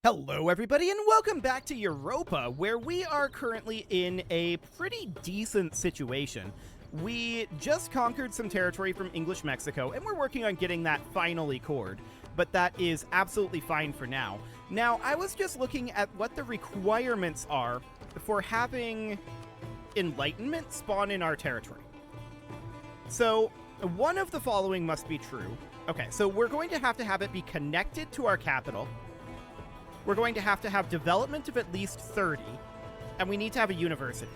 Hello everybody and welcome back to Europa, where we are currently in a pretty decent situation. We just conquered some territory from English Mexico and we're working on getting that finally cored, but that is absolutely fine for now. Now, I was just looking at what the requirements are for having enlightenment spawn in our territory. So, one of the following must be true. Okay, so we're going to have it be connected to our capital. We're going to have development of at least 30, and we need to have a university.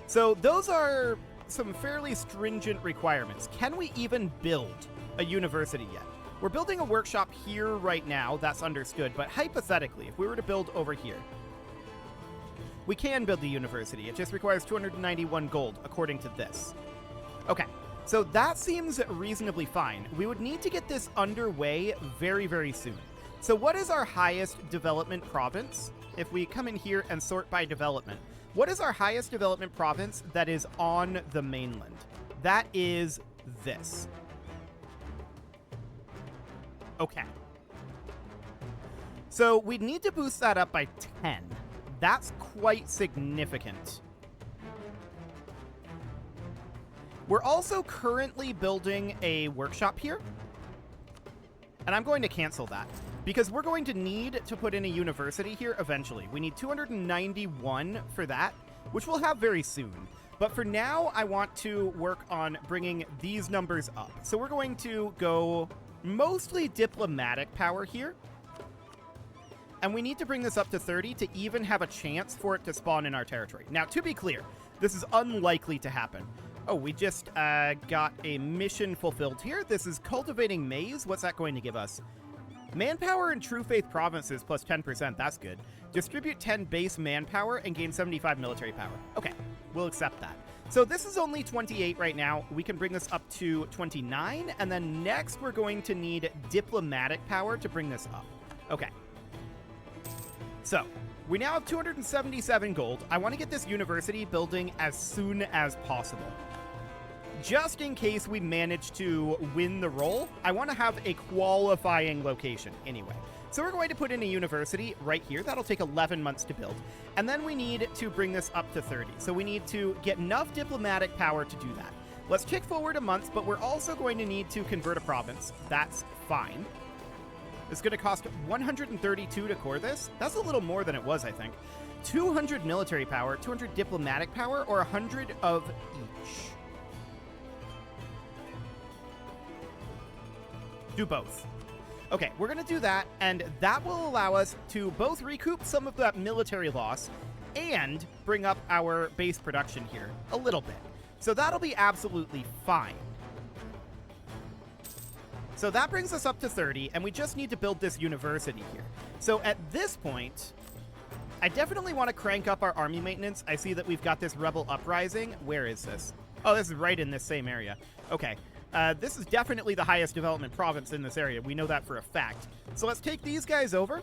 So those are some fairly stringent requirements. Can we even build a university yet? We're building a workshop here right now, that's understood, but hypothetically, if we were to build over here, we can build the university. It just requires 291 gold, according to this. Okay, so that seems reasonably fine. We would need to get this underway very, very soon. So what is our highest development province? If we come in here and sort by development, what is our highest development province that is on the mainland? That is this. Okay. So we need to boost that up by 10. That's quite significant. We're also currently building a workshop here, and I'm going to cancel that, because we're going to need to put in a university here eventually. We need 291 for that, which we'll have very soon. But for now, I want to work on bringing these numbers up. So we're going to go mostly diplomatic power here. And we need to bring this up to 30 to even have a chance for it to spawn in our territory. Now, to be clear, this is unlikely to happen. Oh, we just got a mission fulfilled here. This is cultivating maize. What's that going to give us? Manpower in True Faith provinces plus 10%. That's good. Distribute 10 base manpower and gain 75 military power. Okay, we'll accept that. So this is only 28 right now. We can bring this up to 29. And then next we're going to need diplomatic power to bring this up. Okay. So we now have 277 gold. I want to get this university building as soon as possible. Just in case we manage to win the role, I want to have a qualifying location anyway. So we're going to put in a university right here. That'll take 11 months to build. And then we need to bring this up to 30. So we need to get enough diplomatic power to do that. Let's kick forward a month, but we're also going to need to convert a province. That's fine. It's going to cost 132 to core this. That's a little more than it was, I think. 200 military power, 200 diplomatic power, or 100 of each. Do both. Okay, we're going to do that, and that will allow us to both recoup some of that military loss and bring up our base production here a little bit. So that'll be absolutely fine. So that brings us up to 30, and we just need to build this university here. So at this point, I definitely want to crank up our army maintenance. I see that we've got this rebel uprising. Where is this? Oh, this is right in this same area. Okay. This is definitely the highest development province in this area. We know that for a fact. So let's take these guys over.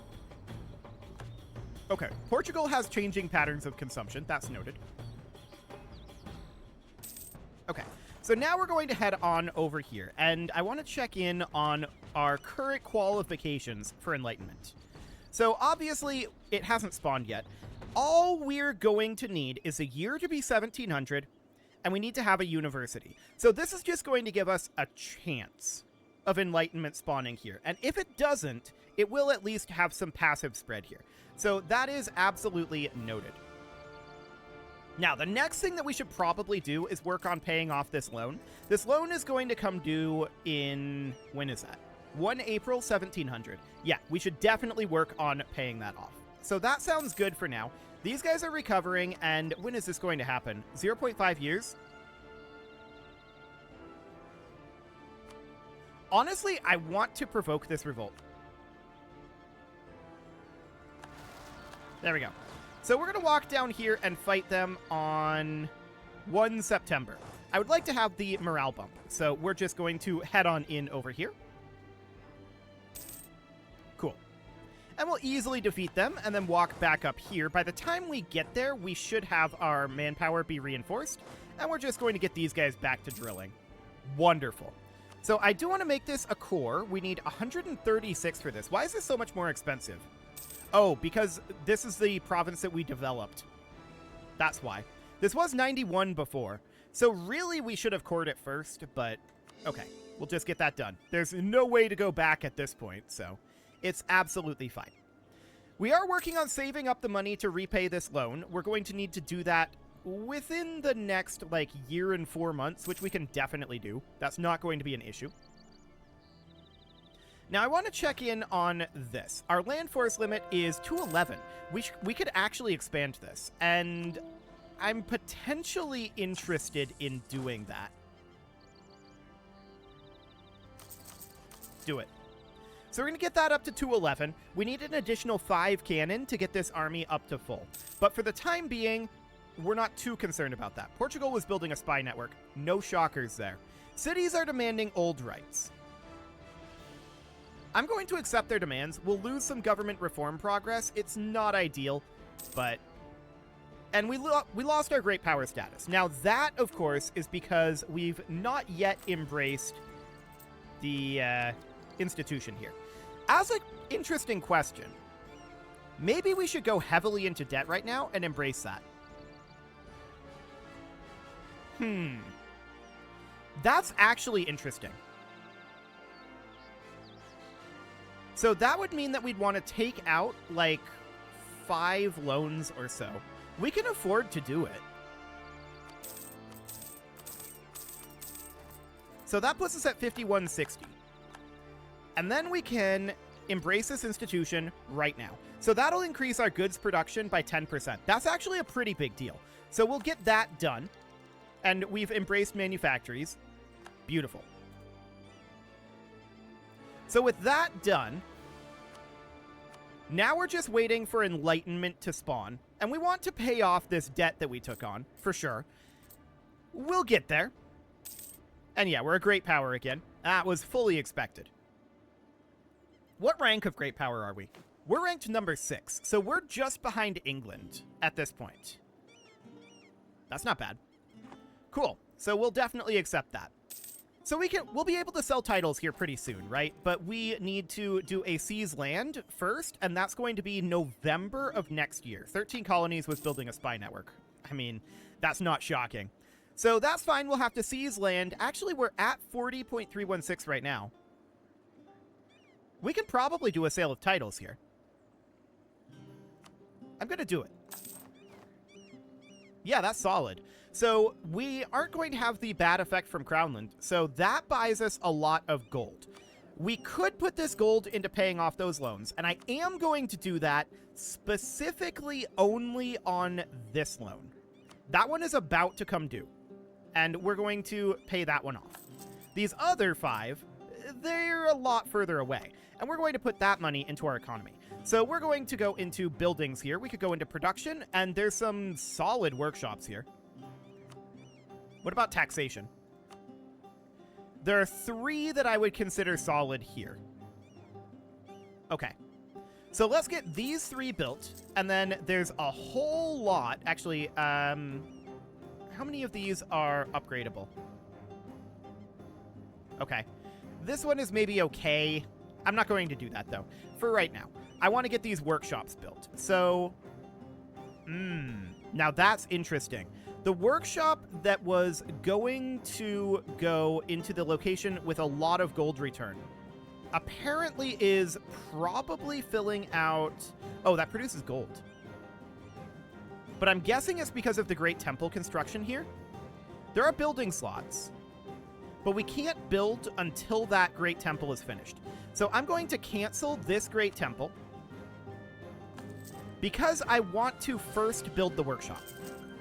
Okay. Portugal has changing patterns of consumption. That's noted. Okay. So now we're going to head on over here, and I want to check in on our current qualifications for enlightenment. So obviously, it hasn't spawned yet. All we're going to need is a year to be 1700, and we need to have a university. So this is just going to give us a chance of enlightenment spawning here. And if it doesn't, it will at least have some passive spread here. So that is absolutely noted. Now, the next thing that we should probably do is work on paying off this loan. This loan is going to come due in... when is that? 1 April 1700. Yeah, we should definitely work on paying that off. So that sounds good for now. These guys are recovering, and when is this going to happen? 0.5 years? Honestly, I want to provoke this revolt. There we go. So we're going to walk down here and fight them on 1 September. I would like to have the morale bump, so we're just going to head on in over here. Cool. And we'll easily defeat them and then walk back up here. By the time we get there, we should have our manpower be reinforced, and we're just going to get these guys back to drilling. Wonderful. So I do want to make this a core. We need 136 for this. Why is this so much more expensive? Oh, because this is the province that we developed. That's why. This was 91 before. So really we should have cored it first, but okay. We'll just get that done. There's no way to go back at this point, so it's absolutely fine. We are working on saving up the money to repay this loan. We're going to need to do that within the next, like, year and 4 months, which we can definitely do. That's not going to be an issue. Now, I want to check in on this. Our land force limit is 211. We could actually expand this, and I'm potentially interested in doing that. Do it. So we're going to get that up to 211. We need an additional 5 cannon to get this army up to full. But for the time being, we're not too concerned about that. Portugal was building a spy network. No shockers there. Cities are demanding old rights. I'm going to accept their demands. We'll lose some government reform progress. It's not ideal, but... And we lost our great power status. Now that, of course, is because we've not yet embraced the institution here. As an interesting question, maybe we should go heavily into debt right now and embrace that. That's actually interesting. So that would mean that we'd want to take out, like, 5 loans or so. We can afford to do it. So that puts us at 5160. And then we can embrace this institution right now. So that'll increase our goods production by 10%. That's actually a pretty big deal. So we'll get that done. And we've embraced manufactories. Beautiful. So with that done, now we're just waiting for enlightenment to spawn. And we want to pay off this debt that we took on, for sure. We'll get there. And yeah, we're a great power again. That was fully expected. What rank of great power are we? We're ranked number 6, so we're just behind England at this point. That's not bad. Cool. So we'll definitely accept that. So we'll be able to sell titles here pretty soon, right? But we need to do a seize land first, and that's going to be November of next year. 13 Colonies was building a spy network. I mean, that's not shocking. So that's fine. We'll have to seize land. Actually, we're at 40.316 right now. We can probably do a sale of titles here. I'm going to do it. Yeah, that's solid. So we aren't going to have the bad effect from Crownland, so that buys us a lot of gold. We could put this gold into paying off those loans, and I am going to do that specifically only on this loan. That one is about to come due, and we're going to pay that one off. These other 5, they're a lot further away, and we're going to put that money into our economy. So we're going to go into buildings here. We could go into production, and there's some solid workshops here. What about taxation? There are 3 that I would consider solid here. Okay. So let's get these 3 built, and then there's a whole lot. Actually, how many of these are upgradable? Okay. This one is maybe okay. I'm not going to do that, though, for right now. I want to get these workshops built. So, now that's interesting. The workshop that was going to go into the location with a lot of gold return apparently is probably filling out... Oh, that produces gold. But I'm guessing it's because of the Great Temple construction here. There are building slots, but we can't build until that Great Temple is finished. So I'm going to cancel this Great Temple because I want to first build the workshop.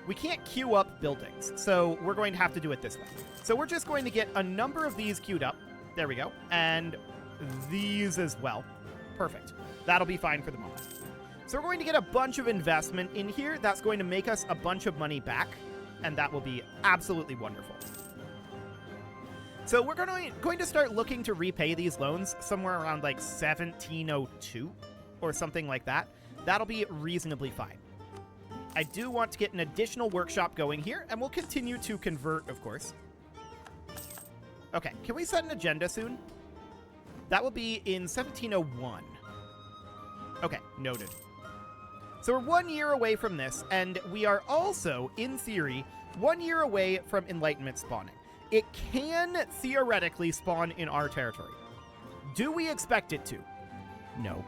We can't queue up buildings, so we're going to have to do it this way. So we're just going to get a number of these queued up. There we go. And these as well. Perfect. That'll be fine for the moment. So we're going to get a bunch of investment in here. That's going to make us a bunch of money back, and that will be absolutely wonderful. So we're going to start looking to repay these loans somewhere around like 1702 or something like that. That'll be reasonably fine. I do want to get an additional workshop going here, and we'll continue to convert, of course. Okay, can we set an agenda soon? That will be in 1701. Okay, noted. So we're 1 year away from this, and we are also, in theory, 1 year away from enlightenment spawning. It can theoretically spawn in our territory. Do we expect it to? No.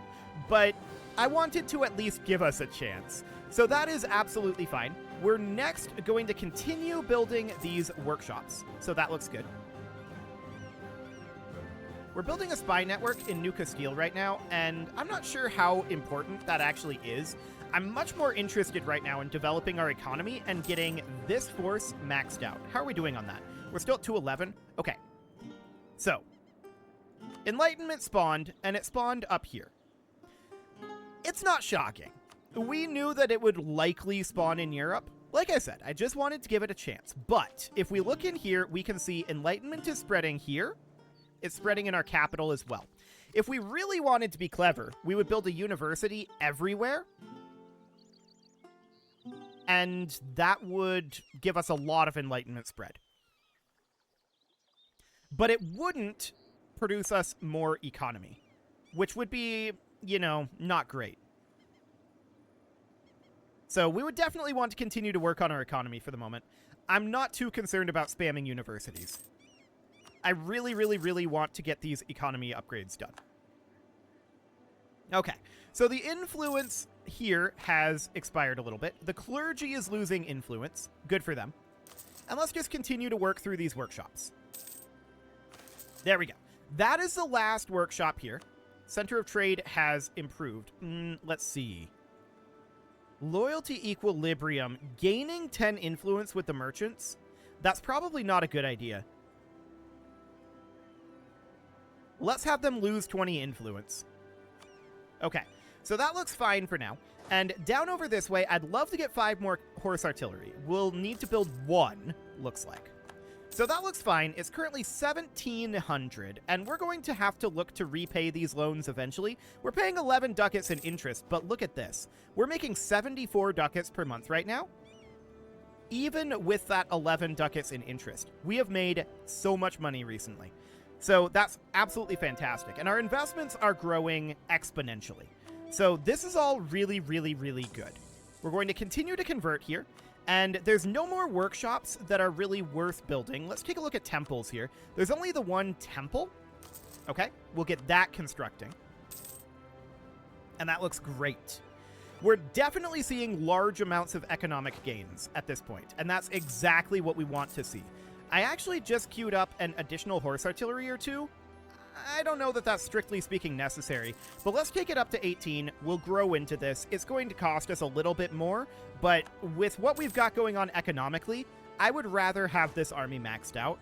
But I wanted to at least give us a chance. So that is absolutely fine. We're next going to continue building these workshops. So that looks good. We're building a spy network in New Castile right now, and I'm not sure how important that actually is. I'm much more interested right now in developing our economy and getting this force maxed out. How are we doing on that? We're still at 211. Okay. So, enlightenment spawned, and it spawned up here. It's not shocking. We knew that it would likely spawn in Europe. Like I said, I just wanted to give it a chance. But if we look in here, we can see enlightenment is spreading here. It's spreading in our capital as well. If we really wanted to be clever, we would build a university everywhere. And that would give us a lot of enlightenment spread. But it wouldn't produce us more economy, which would be, you know, not great. So we would definitely want to continue to work on our economy for the moment. I'm not too concerned about spamming universities. I really, really, really want to get these economy upgrades done. Okay, so the influence here has expired a little bit. The clergy is losing influence. Good for them. And let's just continue to work through these workshops. There we go. That is the last workshop here. Center of Trade has improved. Let's see. Loyalty equilibrium. Gaining 10 influence with the merchants. That's probably not a good idea. Let's have them lose 20 influence. Okay, so that looks fine for now. And down over this way, I'd love to get 5 more horse artillery. We'll need to build 1, looks like. So that looks fine. It's currently 1,700, and we're going to have to look to repay these loans eventually. We're paying 11 ducats in interest, but look at this. We're making 74 ducats per month right now. Even with that 11 ducats in interest, we have made so much money recently. So that's absolutely fantastic. And our investments are growing exponentially. So this is all really, really, really good. We're going to continue to convert here. And there's no more workshops that are really worth building. Let's take a look at temples here. There's only the one temple. Okay, we'll get that constructing. And that looks great. We're definitely seeing large amounts of economic gains at this point. And that's exactly what we want to see. I actually just queued up an additional horse artillery or 2. I don't know that that's strictly speaking necessary, but let's take it up to 18. We'll grow into this. It's going to cost us a little bit more, but with what we've got going on economically, I would rather have this army maxed out.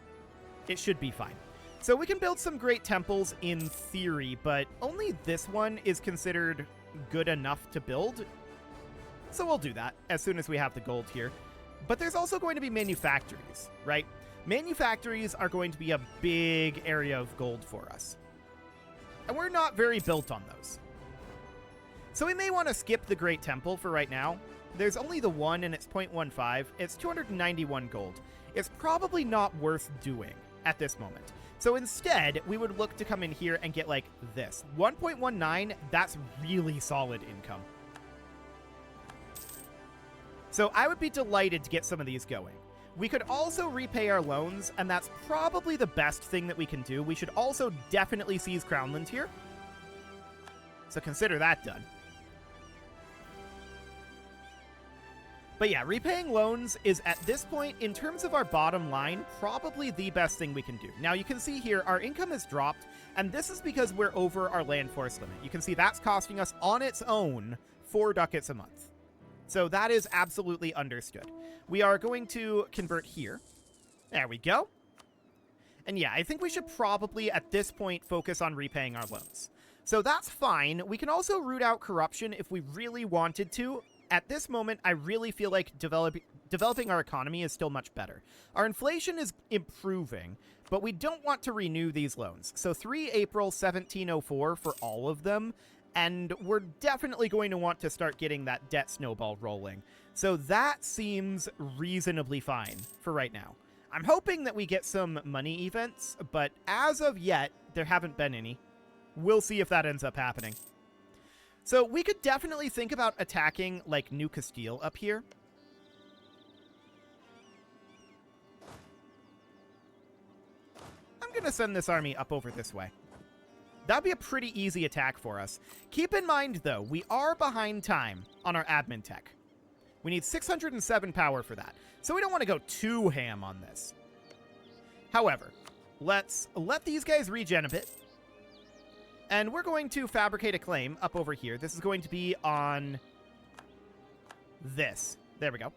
It should be fine. So we can build some great temples in theory, but only this one is considered good enough to build. So we'll do that as soon as we have the gold here. But there's also going to be manufactories, right? Manufactories are going to be a big area of gold for us. And we're not very built on those. So we may want to skip the Great Temple for right now. There's only the one and it's 0.15. It's 291 gold. It's probably not worth doing at this moment. So instead, we would look to come in here and get like this. 1.19, that's really solid income. So I would be delighted to get some of these going. We could also repay our loans, and that's probably the best thing that we can do. We should also definitely seize Crownland here. So consider that done. But yeah, repaying loans is at this point, in terms of our bottom line, probably the best thing we can do. Now you can see here, our income has dropped, and this is because we're over our land force limit. You can see that's costing us on its own 4 ducats a month. So that is absolutely understood. We are going to convert here. There we go. And yeah, I think we should probably, at this point, focus on repaying our loans. So that's fine. We can also root out corruption if we really wanted to. At this moment, I really feel like developing our economy is still much better. Our inflation is improving, but we don't want to renew these loans. So 3 April 1704 for all of them. And we're definitely going to want to start getting that debt snowball rolling. So that seems reasonably fine for right now. I'm hoping that we get some money events, but as of yet, there haven't been any. We'll see if that ends up happening. So we could definitely think about attacking, like, New Castile up here. I'm going to send this army up over this way. That'd be a pretty easy attack for us. Keep in mind, though, we are behind time on our admin tech. We need 607 power for that. So we don't want to go too ham on this. However, let's let these guys regen a bit. And we're going to fabricate a claim up over here. This is going to be on this. There we go.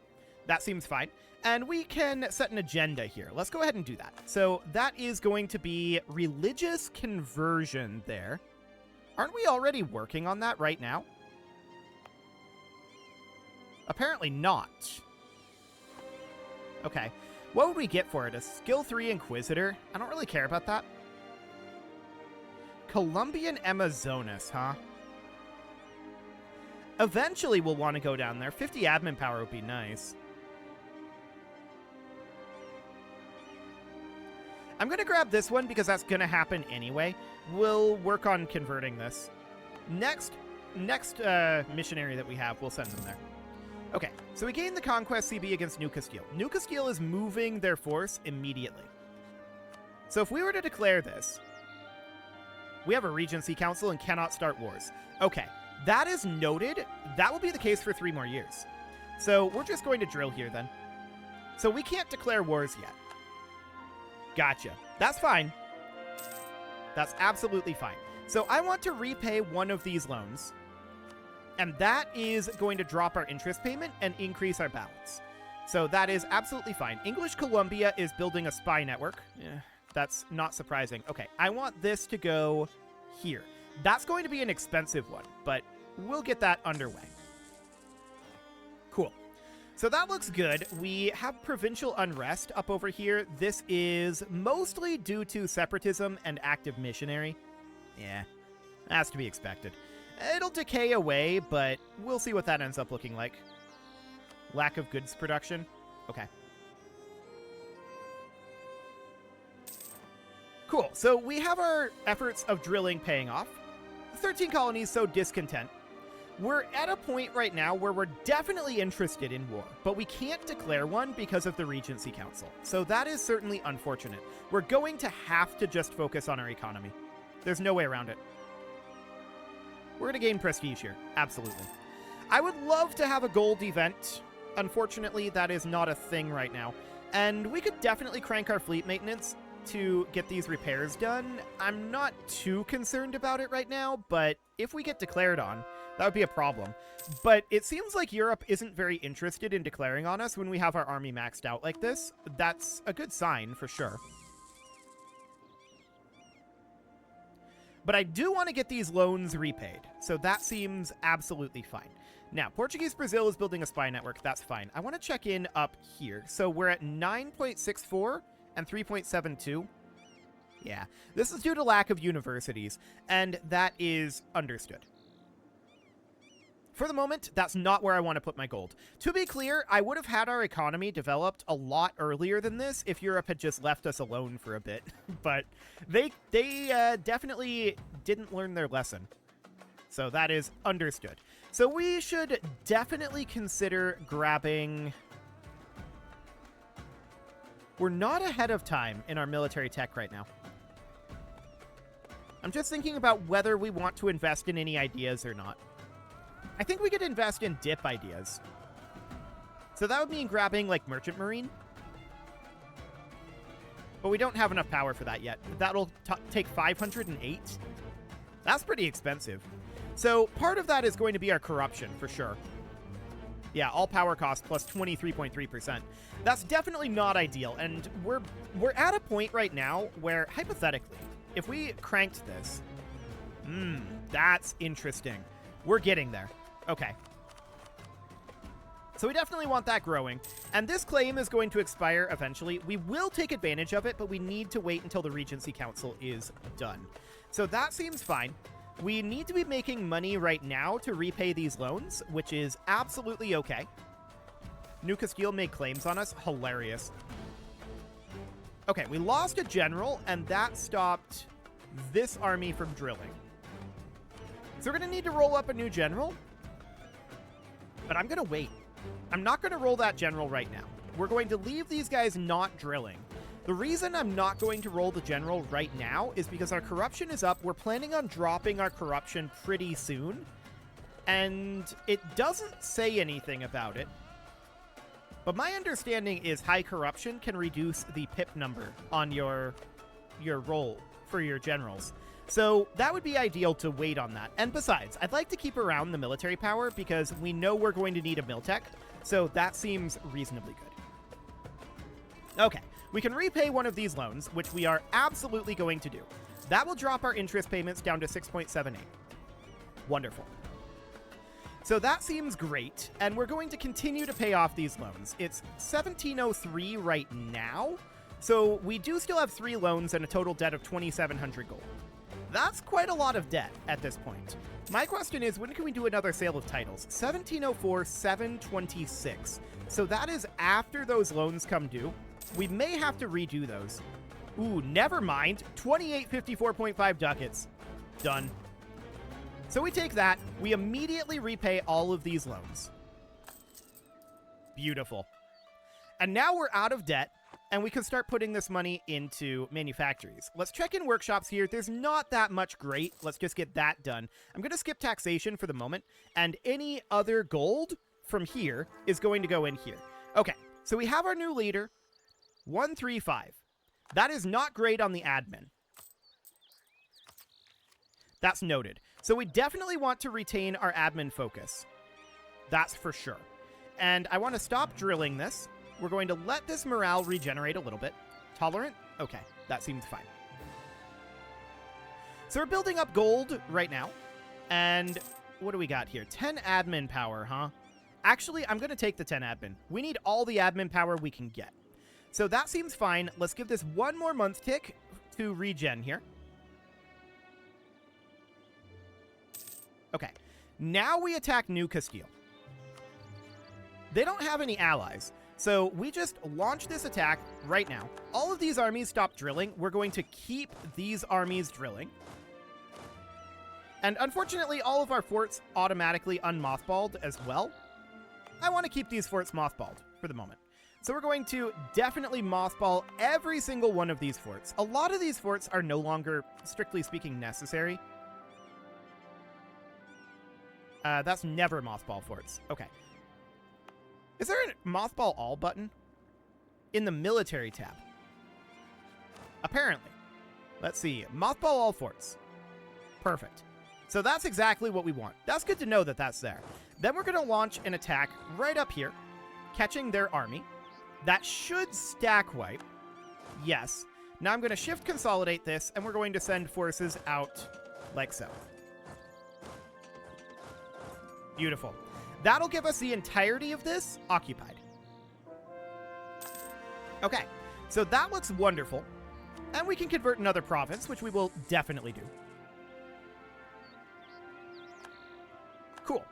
That seems fine. And we can set an agenda here. Let's go ahead and do that. So that is going to be religious conversion there. Aren't we already working on that right now? Apparently not. Okay. What would we get for it? A skill 3 Inquisitor? I don't really care about that. Colombian Amazonas, huh? Eventually we'll want to go down there. 50 admin power would be nice. I'm going to grab this one because that's going to happen anyway. We'll work on converting this. Next missionary that we have, we'll send them there. Okay, so we gain the Conquest CB against New Castile. New Castile is moving their force immediately. So if we were to declare this, we have a Regency Council and cannot start wars. Okay, that is noted. That will be the case for 3 more years. So we're just going to drill here then. So we can't declare wars yet. Gotcha. That's fine. That's absolutely fine. So I want to repay one of these loans. And that is going to drop our interest payment and increase our balance. So that is absolutely fine. English Columbia is building a spy network. That's not surprising. Okay, I want this to go here. That's going to be an expensive one, but we'll get that underway. Cool. So that looks good. We have provincial unrest up over here. This is mostly due to separatism and active missionary. Yeah, that's to be expected. It'll decay away, but we'll see what that ends up looking like. Lack of goods production. Okay. Cool. So we have our efforts of drilling paying off. 13 colonies sow discontent. We're at a point right now where we're definitely interested in war, but we can't declare one because of the Regency Council. So that is certainly unfortunate. We're going to have to just focus on our economy. There's no way around it. We're going to gain prestige here. Absolutely. I would love to have a gold event. Unfortunately, that is not a thing right now. And we could definitely crank our fleet maintenance to get these repairs done. I'm not too concerned about it right now, but if we get declared on, that would be a problem. But it seems like Europe isn't very interested in declaring on us when we have our army maxed out like this. That's a good sign for sure. But I do want to get these loans repaid, so that seems absolutely fine. Now, Portuguese Brazil is building a spy network. That's fine. I want to check in up here. So we're at 9.64 and 3.72. Yeah, this is due to lack of universities, and that is understood. For the moment, that's not where I want to put my gold. To be clear, I would have had our economy developed a lot earlier than this if Europe had just left us alone for a bit. But they definitely didn't learn their lesson. So that is understood. So we should definitely consider grabbing... We're not ahead of time in our military tech right now. I'm just thinking about whether we want to invest in any ideas or not. I think we could invest in dip ideas. So that would mean grabbing, like, Merchant Marine. But we don't have enough power for that yet. That'll take 508. That's pretty expensive. So part of that is going to be our corruption, for sure. Yeah, all power cost plus 23.3%. That's definitely not ideal. And we're at a point right now where, hypothetically, if we cranked this... that's interesting. We're getting there. Okay. So we definitely want that growing. And this claim is going to expire eventually. We will take advantage of it, but we need to wait until the Regency Council is done. So that seems fine. We need to be making money right now to repay these loans, which is absolutely okay. New Castile made claims on us. Hilarious. Okay, we lost a general, and that stopped this army from drilling. So we're going to need to roll up a new general. But I'm going to wait. I'm not going to roll that general right now. We're going to leave these guys not drilling. The reason I'm not going to roll the general right now is because our corruption is up. We're planning on dropping our corruption pretty soon. And it doesn't say anything about it. But my understanding is high corruption can reduce the pip number on your roll for your generals. So that would be ideal to wait on that. And besides, I'd like to keep around the military power because we know we're going to need a Miltech. So that seems reasonably good. Okay, we can repay one of these loans, which we are absolutely going to do. That will drop our interest payments down to 6.78. Wonderful. So that seems great, and we're going to continue to pay off these loans. It's 1703 right now, so we do still have 3 loans and a total debt of 2,700 gold. That's quite a lot of debt at this point. My question is, when can we do another sale of titles? 1704, 726. So that is after those loans come due. We may have to redo those. Ooh, never mind. 2854.5 ducats. Done. So we take that, we immediately repay all of these loans. Beautiful. And now we're out of debt, and we can start putting this money into manufactories. Let's check in workshops here. There's not that much great. Let's just get that done. I'm going to skip taxation for the moment, and any other gold from here is going to go in here. Okay, so we have our new leader, 135. That is not great on the admin. That's noted. So we definitely want to retain our admin focus. That's for sure. And I want to stop drilling this. We're going to let this morale regenerate a little bit. Tolerant? Okay, that seems fine. So we're building up gold right now. And what do we got here? 10 admin power, huh? Actually, I'm going to take the 10 admin. We need all the admin power we can get. So that seems fine. Let's give this one more month tick to regen here. Okay, now we attack New Castile. They don't have any allies, so we just launch this attack right now. All of these armies stop drilling. We're going to keep these armies drilling. And unfortunately, all of our forts automatically unmothballed as well. I want to keep these forts mothballed for the moment. So we're going to definitely mothball every single one of these forts. A lot of these forts are no longer, strictly speaking, necessary. That's never mothball forts. Okay. Is there a mothball all button? In the military tab. Apparently. Let's see. Mothball all forts. Perfect. So that's exactly what we want. That's good to know that that's there. Then we're going to launch an attack right up here, catching their army. That should stack wipe. Yes. Now I'm going to shift consolidate this, and we're going to send forces out like so. Beautiful. That'll give us the entirety of this occupied. Okay, so that looks wonderful. And we can convert another province, which we will definitely do. Cool.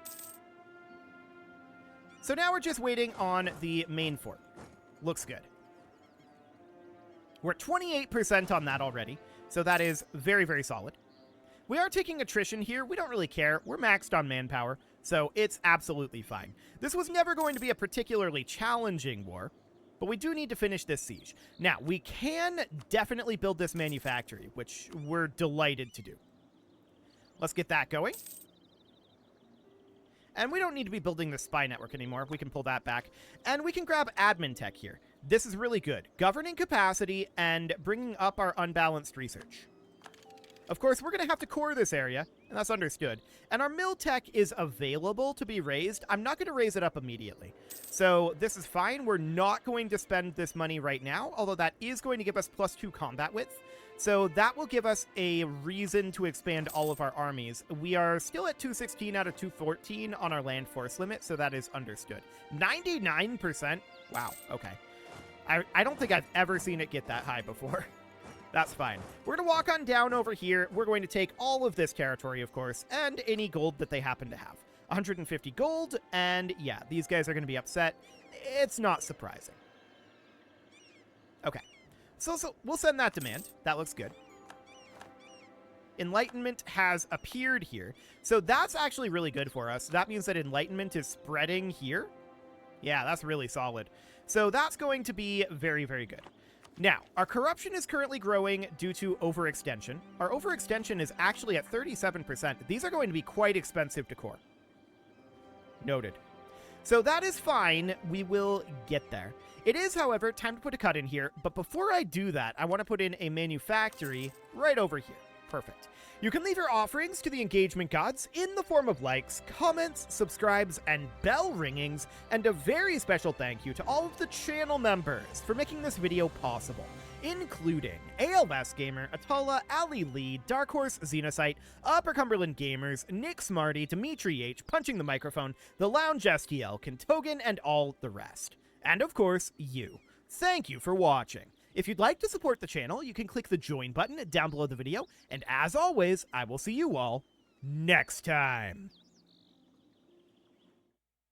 So now we're just waiting on the main fort. Looks good. We're at 28% on that already, so that is very, very solid. We are taking attrition here. We don't really care. We're maxed on manpower, so it's absolutely fine. This was never going to be a particularly challenging war, but we do need to finish this siege. Now, we can definitely build this manufactory, which we're delighted to do. Let's get that going. And we don't need to be building the spy network anymore. We can pull that back. And we can grab admin tech here. This is really good. Governing capacity and bringing up our unbalanced research. Of course, we're going to have to core this area, and that's understood. And our mill tech is available to be raised. I'm not going to raise it up immediately. So this is fine. We're not going to spend this money right now, although that is going to give us +2 combat width. So that will give us a reason to expand all of our armies. We are still at 216 out of 214 on our land force limit, so that is understood. 99%? Wow, okay. I don't think I've ever seen it get that high before. That's fine. We're going to walk on down over here. We're going to take all of this territory, of course, and any gold that they happen to have. 150 gold, and yeah, these guys are going to be upset. It's not surprising. Okay. So we'll send that demand. That looks good. Enlightenment has appeared here. So that's actually really good for us. That means that enlightenment is spreading here. Yeah, that's really solid. So that's going to be very, very good. Now, our corruption is currently growing due to overextension. Our overextension is actually at 37%. These are going to be quite expensive to core. Noted. So that is fine. We will get there. It is, however, time to put a cut in here. But before I do that, I want to put in a manufactory right over here. Perfect. You can leave your offerings to the engagement gods in the form of likes, comments, subscribes, and bell ringings, and a very special thank you to all of the channel members for making this video possible, including ALS Gamer, Atala, Ali Lee, Dark Horse, Xenocyte, Upper Cumberland Gamers, Nick Smarty, Dimitri H, Punching the Microphone, The Lounge STL, Kentogan, and all the rest. And of course, you. Thank you for watching. If you'd like to support the channel, you can click the join button down below the video, and as always, I will see you all next time.